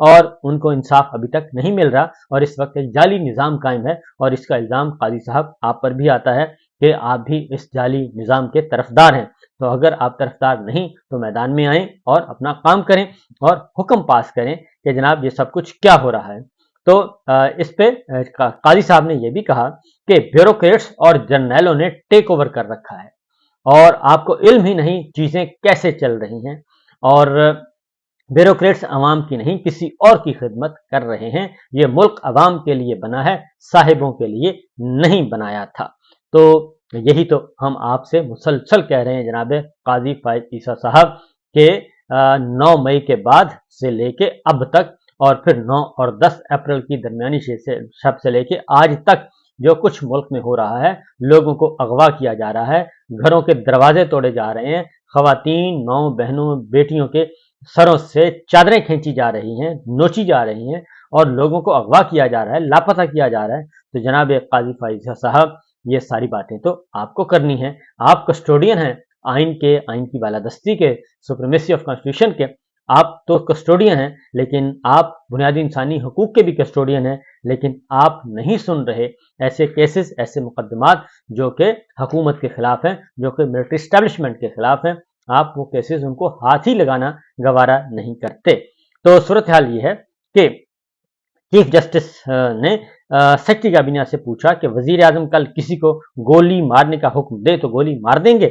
اور ان کو انصاف ابھی تک نہیں مل رہا اور اس وقت ایک جعلی نظام قائم ہے اور اس کا الزام قاضی صاحب آپ پر بھی آتا ہے کہ آپ بھی اس جعلی نظام کے طرفدار ہیں۔ تو اگر آپ طرفدار نہیں تو میدان میں آئیں اور اپنا کام کریں اور حکم پاس کریں کہ جناب یہ سب کچھ کیا ہو رہا ہے۔ تو اس پہ قاضی صاحب نے یہ بھی کہا کہ بیوروکریٹس اور جرنیلوں نے ٹیک اوور کر رکھا ہے اور آپ کو علم ہی نہیں چیزیں کیسے چل رہی ہیں، اور بیوروکریٹس عوام کی نہیں کسی اور کی خدمت کر رہے ہیں۔ یہ ملک عوام کے لیے بنا ہے، صاحبوں کے لیے نہیں بنایا تھا۔ تو یہی تو ہم آپ سے مسلسل کہہ رہے ہیں جناب قاضی فائز عیسیٰ صاحب کہ 9 مئی کے بعد سے لے کے اب تک اور پھر 9 اور 10 اپریل کی درمیانی شب سے لے کے آج تک جو کچھ ملک میں ہو رہا ہے، لوگوں کو اغوا کیا جا رہا ہے، گھروں کے دروازے توڑے جا رہے ہیں، خواتین، ماؤں، بہنوں، بیٹیوں کے سروں سے چادریں کھینچی جا رہی ہیں، نوچی جا رہی ہیں اور لوگوں کو اغوا کیا جا رہا ہے، لاپتہ کیا جا رہا ہے۔ تو جناب قاضی فائز صاحب یہ ساری باتیں تو آپ کو کرنی ہیں، آپ کسٹوڈین ہیں آئین کی بالادستی کے، سپریمیسی آف کانسٹیٹیوشن کے، آپ تو کسٹوڈین ہیں، لیکن آپ بنیادی انسانی حقوق کے بھی کسٹوڈین ہیں، لیکن آپ نہیں سن رہے ایسے کیسز، ایسے مقدمات جو کہ حکومت کے خلاف ہیں، جو کہ ملٹری اسٹیبلشمنٹ کے خلاف ہیں، آپ وہ کیسز ان کو ہاتھ ہی لگانا گوارا نہیں کرتے۔ تو صورتحال یہ ہے کہ چیف جسٹس نے سیکرٹری کابینہ سے پوچھا کہ وزیر اعظم کل کسی کو گولی مارنے کا حکم دے تو گولی مار دیں گے؟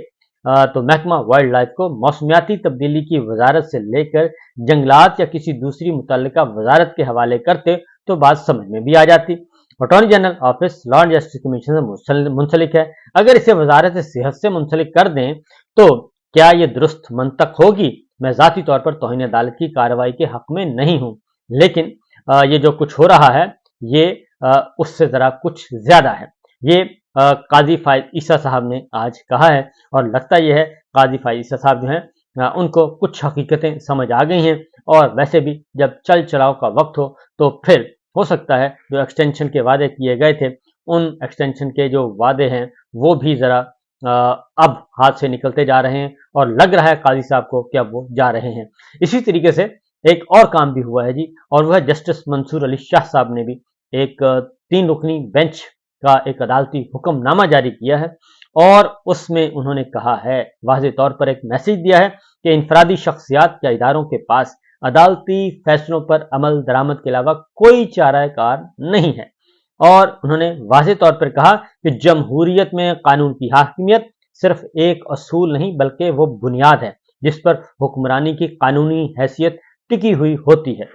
تو محکمہ وائلڈ لائف کو موسمیاتی تبدیلی کی وزارت سے لے کر جنگلات یا کسی دوسری متعلقہ وزارت کے حوالے کرتے تو بات سمجھ میں بھی آ جاتی۔ Attorney general office law and justice commission سے منسلک ہے، اگر اسے وزارت صحت سے منسلک کر دیں تو کیا یہ درست منطق ہوگی؟ میں ذاتی طور پر توہین عدالت کی کارروائی کے حق میں نہیں ہوں، لیکن یہ جو کچھ ہو رہا ہے یہ اس سے ذرا کچھ زیادہ ہے۔ یہ قاضی فائز عیسیٰ صاحب نے آج کہا ہے اور لگتا یہ ہے قاضی فائز عیسیٰ صاحب جو ہیں ان کو کچھ حقیقتیں سمجھ آ گئی ہیں، اور ویسے بھی جب چل چلاؤ کا وقت ہو تو پھر ہو سکتا ہے جو ایکسٹینشن کے وعدے کیے گئے تھے ان ایکسٹینشن کے جو وعدے ہیں وہ بھی ذرا اب ہاتھ سے نکلتے جا رہے ہیں اور لگ رہا ہے قاضی صاحب کو کہ اب وہ جا رہے ہیں۔ اسی طریقے سے ایک اور کام بھی ہوا ہے جی، اور وہ ہے جسٹس منصور علی شاہ صاحب نے بھی ایک 3 رکنی بینچ کا ایک عدالتی حکم نامہ جاری کیا ہے، اور اس میں انہوں نے کہا ہے، واضح طور پر ایک میسج دیا ہے کہ انفرادی شخصیات یا اداروں کے پاس عدالتی فیصلوں پر عمل درآمد کے علاوہ کوئی چارہ کار نہیں ہے، اور انہوں نے واضح طور پر کہا کہ جمہوریت میں قانون کی حاکمیت صرف ایک اصول نہیں بلکہ وہ بنیاد ہے جس پر حکمرانی کی قانونی حیثیت ٹکی ہوئی ہوتی ہے۔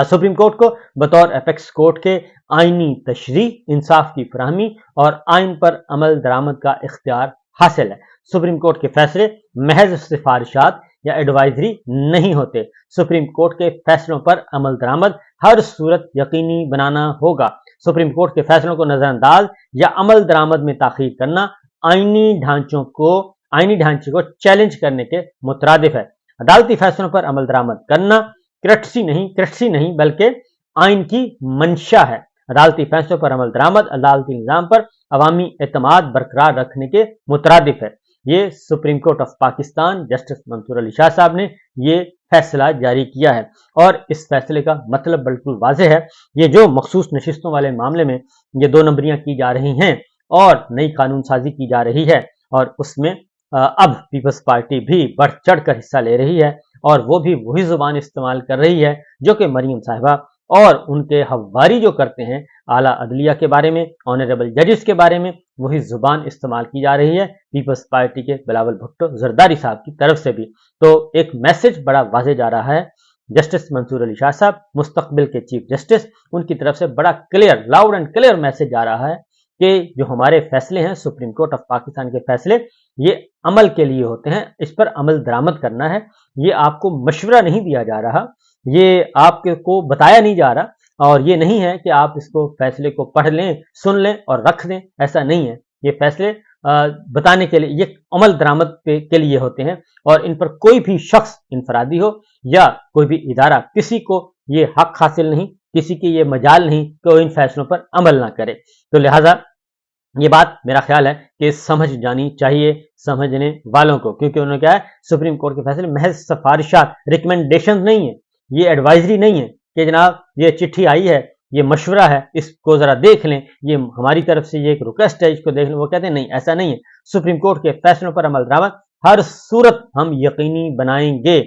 سپریم کورٹ کو بطور اپیکس کورٹ کے آئینی تشریح، انصاف کی فراہمی اور آئین پر عمل درآمد کا اختیار حاصل ہے۔ سپریم کورٹ کے فیصلے محض سفارشات یا ایڈوائزری نہیں ہوتے۔ سپریم کورٹ کے فیصلوں پر عمل درآمد ہر صورت یقینی بنانا ہوگا۔ سپریم کورٹ کے فیصلوں کو نظر انداز یا عمل درآمد میں تاخیر کرنا آئینی ڈھانچے کو چیلنج کرنے کے مترادف ہے۔ عدالتی فیصلوں پر عمل درآمد کرنا کرٹسی نہیں بلکہ آئین کی منشا ہے۔ عدالتی فیصلوں پر عمل درآمد عدالتی نظام پر عوامی اعتماد برقرار رکھنے کے مترادف ہے۔ یہ supreme court of Pakistan justice Mansoor Ali Shah sahab نے یہ فیصلہ جاری کیا ہے، اور اس فیصلے کا مطلب بالکل واضح ہے۔ یہ جو مخصوص نشستوں والے معاملے میں یہ 2 نمبریاں کی جا رہی ہیں اور نئی قانون سازی کی جا رہی ہے، اور اس میں اب پیپلز پارٹی بھی بڑھ چڑھ کر حصہ لے رہی ہے، اور وہ بھی وہی زبان استعمال کر رہی ہے جو کہ مریم صاحبہ اور ان کے حواری جو کرتے ہیں اعلیٰ عدلیہ کے بارے میں، آنریبل ججز کے بارے میں، وہی زبان استعمال کی جا رہی ہے پیپلز پارٹی کے بلاول بھٹو زرداری صاحب کی طرف سے بھی۔ تو ایک میسج بڑا واضح جا رہا ہے، جسٹس منصور علی شاہ صاحب مستقبل کے چیف جسٹس، ان کی طرف سے بڑا clear, loud and clear message آ رہا ہے کہ جو ہمارے فیصلے ہیں سپریم کورٹ آف پاکستان کے فیصلے یہ عمل کے لیے ہوتے ہیں، اس پر عمل درآمد کرنا ہے۔ یہ آپ کو مشورہ نہیں دیا جا رہا، یہ آپ کو بتایا نہیں جا رہا، اور یہ نہیں ہے کہ آپ اس کو فیصلے کو پڑھ لیں، سن لیں اور رکھ دیں، ایسا نہیں ہے۔ یہ فیصلے بتانے کے لیے، یہ عمل درآمد کے لیے ہوتے ہیں، اور ان پر کوئی بھی شخص انفرادی ہو یا کوئی بھی ادارہ، کسی کو یہ حق حاصل نہیں، کسی کی یہ مجال نہیں کہ وہ ان فیصلوں پر عمل نہ کرے۔ تو لہٰذا یہ بات میرا خیال ہے کہ سمجھ جانی چاہیے سمجھنے والوں کو، کیونکہ انہوں نے کہا ہے سپریم کورٹ کے فیصلے محض سفارشات، ریکمنڈیشن نہیں ہے، یہ ایڈوائزری نہیں ہے، کہ جناب یہ چٹھی آئی ہے، یہ مشورہ ہے، اس کو ذرا دیکھ لیں، یہ ہماری طرف سے یہ ایک ریکویسٹ ہے، اس کو دیکھ لیں۔ وہ کہتے ہیں نہیں، ایسا نہیں ہے، سپریم کورٹ کے فیصلوں پر عمل درآمد ہر صورت ہم یقینی بنائیں گے